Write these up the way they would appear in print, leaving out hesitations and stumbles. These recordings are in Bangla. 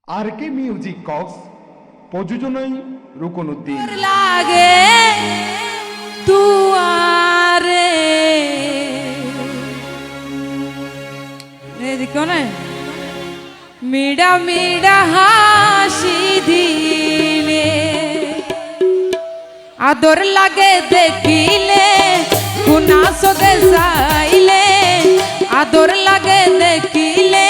আর কে মিউজিক কক্স প্রযোজনায় রুকনুদ্দিন লাগে তুয়ারে দেখো না মিডা মিডা হাসি দিলে আদর লাগে দেখিলে গুনা সদে চাইলে আদর লাগে দেখিলে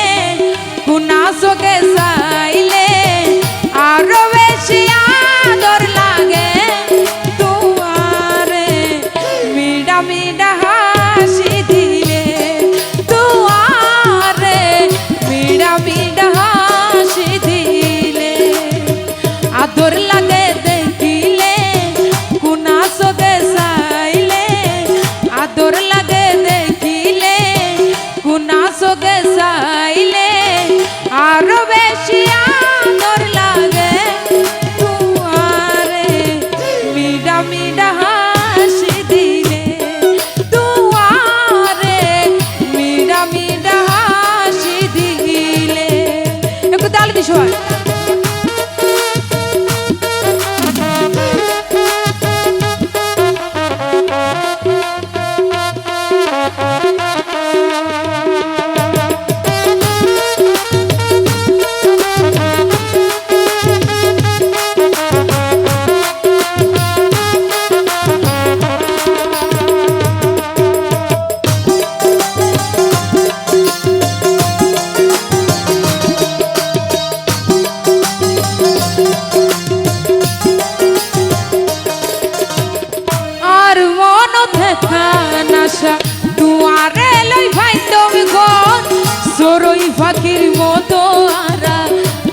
গুনা সদে চাইলে আরো বেশি আদর লাগে তুয়ারে মিডা মিডা হাসি দিলে তুয়ারে মিডা মিডা হাসি দিলে আদর লাগে দেখিলে গুনা সদে চাইলে আদর লাগে দেখিলে গুনা সদে চাইলে আরো বেশি আদর লাগে তুয়ারে মিডা মিডা হাসি দিলে তুয়ারে মিডা মিডা হাসি দিলে একটু তাল দিস তুয়ারে লই ভাই তুমি গন সরই ফাকির মতো আরা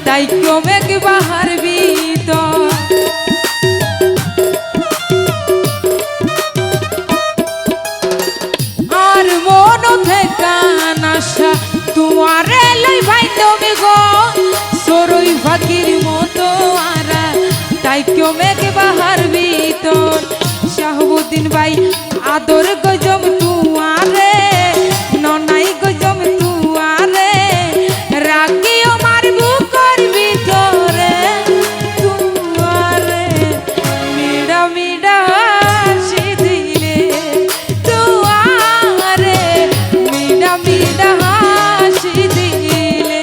তাই কমে কি বাহার বিত আর মন থেকে নাশা তুয়ারে লই ভাই তুমি গন সরই ফাকির মতো আরা তাই কমে কি বাহার বিত শাহবুদ্দিন ভাই আদর গজম তুয়ারে ননাই গজম তুয়ারে রাখিও মার বুকর ভিতরে তুয়ারে মিডা মিডা হাসি দিলে তুয়ারে মিডা মিডা হাসি দিলে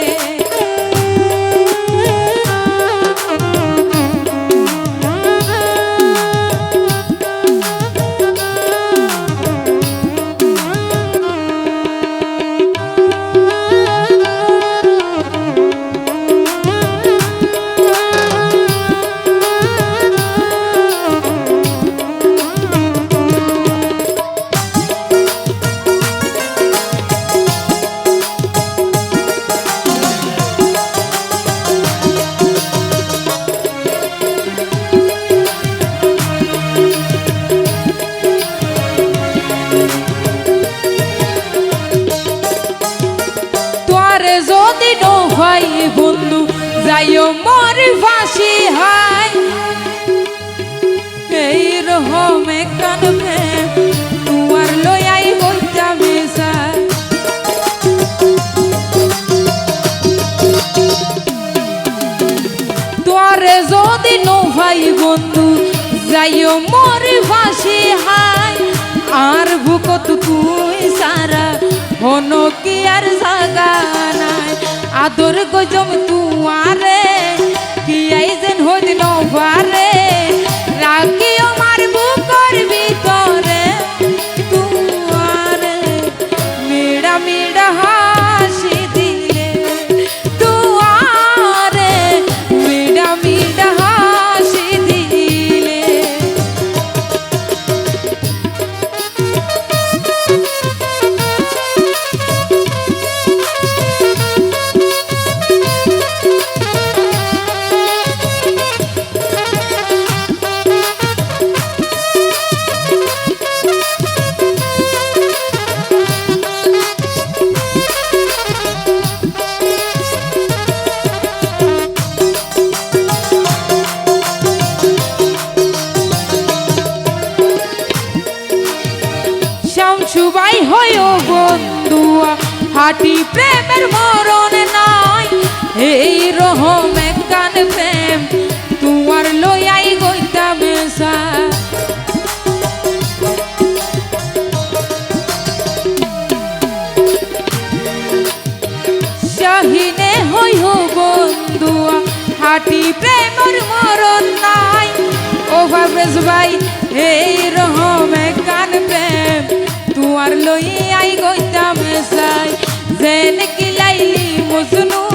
যদি নো ভাই বন্ধু যাইও মর ফাঁসি হাই এই রহমে কানবে তুয়ার লইয়াই বইতা মেসা তোরে যদি নো ভাই বন্ধু যাইও মর ফাঁসি হাই আর বুকত তুই সারা হনো কি আর জাগা নাই আদর গজম তুয়ারে কি আইজেন হইল নভারে রাখিও মার বুকর ভিতরে তুয়ারে মিডা মিডা হাসি দিলে তুয়ারে মিডা মিডা হাসি দিলে শামসুবাই হয়ো বন্ধুয়া হাটি প্রেমের মরণ নাই এই রহম কান প্রেম তোমার লইয়াই গইতাম সা শাহিনে হই হো বন্ধুয়া হাটি প্রেমর মরণ নাই ও ভাবেশ ভাই এই রহম কান প্রেম তোমার লইয়াই গইতাম সাই জেন কি লাইলি মজনু